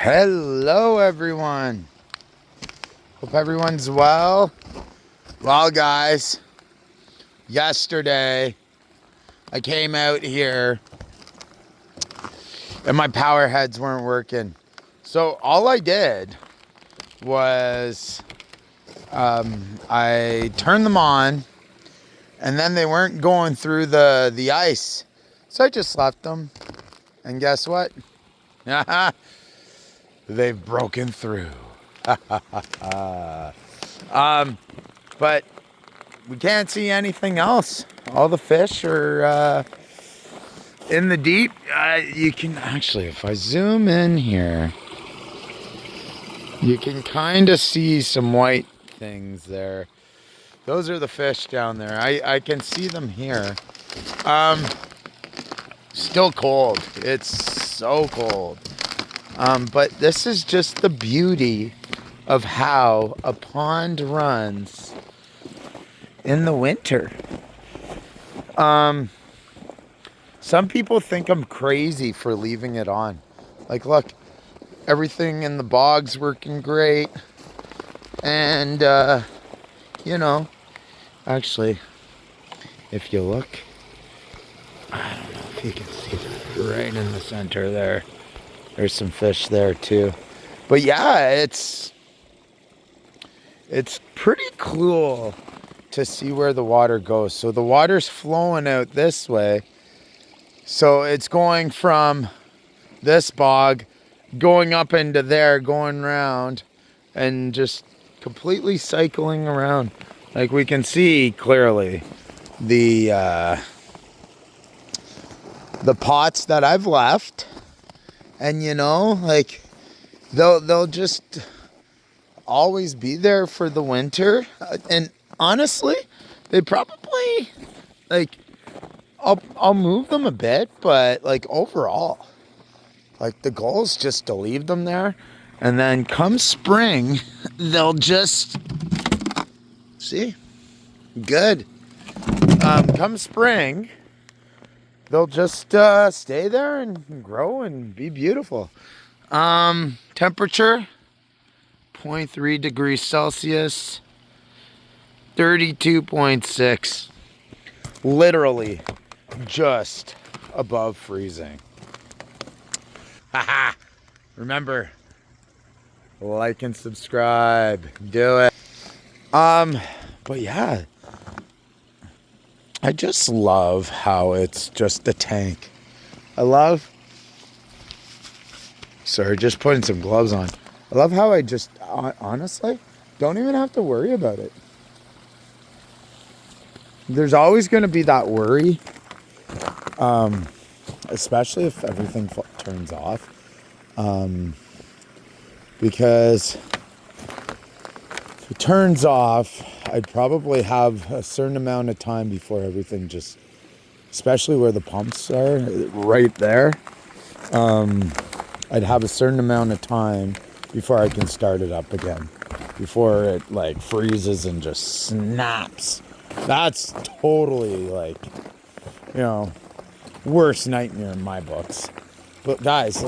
Hello everyone. Hope everyone's well. Well guys, yesterday I came out here and my power heads weren't working. So all I did was I turned them on and then they weren't going through the ice. So I just left them. And guess what? They've broken through. But we can't see anything else. All the fish are in the deep. You can actually, if I zoom in here, you can kind of see some white things there. Those are the fish down there. I can see them here. Still cold. It's so cold. But this is just the beauty of how a pond runs in the winter. Some people think I'm crazy for leaving it on. Like, look, everything in the bog's working great. And, actually, if you look, I don't know if you can see that right in the center there. There's some fish there too. But yeah, it's pretty cool to see where the water goes. So the water's flowing out this way. So it's going from this bog, going up into there, going around, and just completely cycling around. Like we can see clearly the pots that I've left. And like they'll just always be there for the winter. And honestly, they probably like I'll move them a bit, but like overall, like the goal is just to leave them there. And then come spring, they'll just see good. Come spring, they'll just stay there and grow and be beautiful. Temperature, 0.3 degrees Celsius, 32.6. Literally just above freezing. Haha. Remember, like and subscribe. Do it. But yeah. I just love how it's just a tank. Sorry, just putting some gloves on. I love how I just, honestly, don't even have to worry about it. There's always going to be that worry, especially if everything turns off. Because if it turns off, I'd probably have a certain amount of time before everything just, especially where the pumps are, right there. I'd have a certain amount of time before I can start it up again. Before it like freezes and just snaps. That's totally like, worst nightmare in my books. But guys,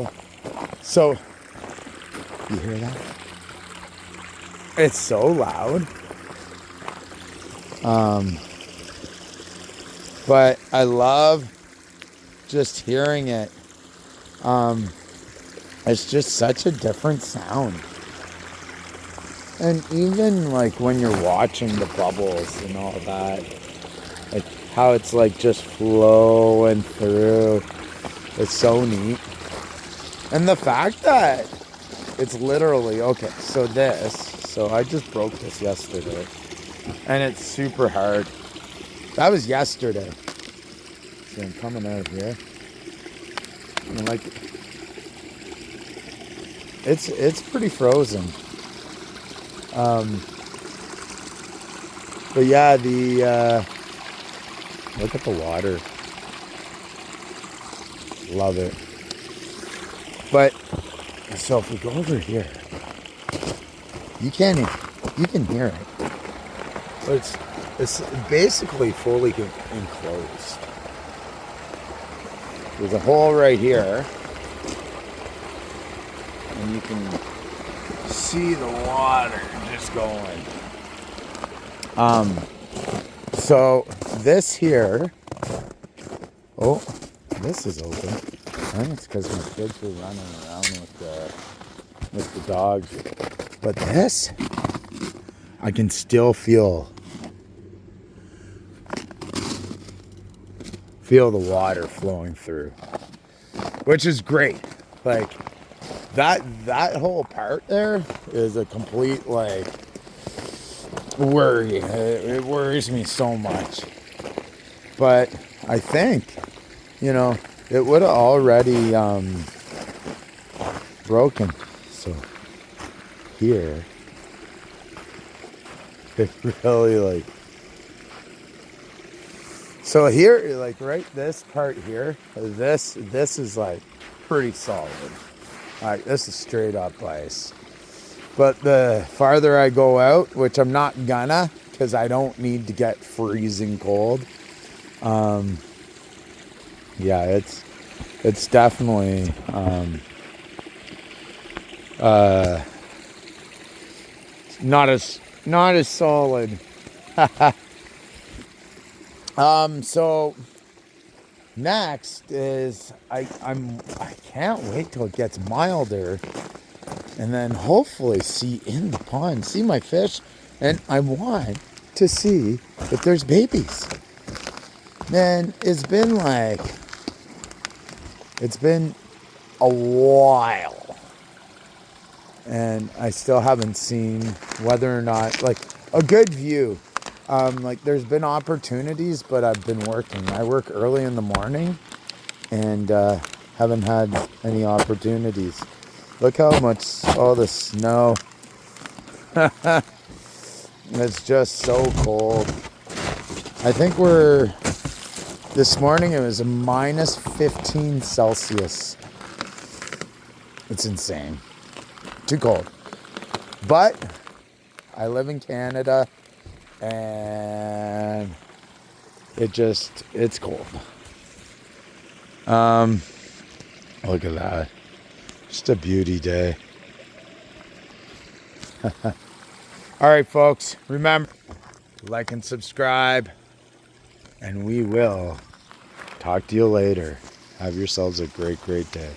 so, you hear that? It's so loud. But I love just hearing it. It's just such a different sound. And even like when you're watching the bubbles and all that, like how it's like just flowing through. It's so neat. And the fact that it's literally, okay, so I just broke this yesterday. And it's super hard. That was yesterday. So I'm coming out here. And like, it's pretty frozen. But yeah, look at the water. Love it. But, so if we go over here, you can hear it. But it's basically fully enclosed. There's a hole right here. And and you can see the water just going. So this here, oh, this is open. I think it's because my kids were running around with the dogs. But this, I can still feel the water flowing through, which is great. Like that whole part there is a complete like worry. It worries me so much. But I think, it would have already broken. So here, it really like. So here, like right this part here, this is like pretty solid. All right, this is straight up ice. But the farther I go out, which I'm not gonna, because I don't need to get freezing cold. Yeah, it's definitely not as solid. So next is I can't wait till it gets milder, and then hopefully see in the pond, see my fish, and I want to see if there's babies. Man, it's been a while, and I still haven't seen whether or not, like, a good view. Like, there's been opportunities, but I've been working. I work early in the morning, and haven't had any opportunities. Look how much, all the snow. It's just so cold. I think this morning it was a minus 15 Celsius. It's insane. Too cold. But I live in Canada, and it's cold. Look at that. Just a beauty day. All right, folks, remember, like and subscribe, and we will talk to you later. Have yourselves a great, great day.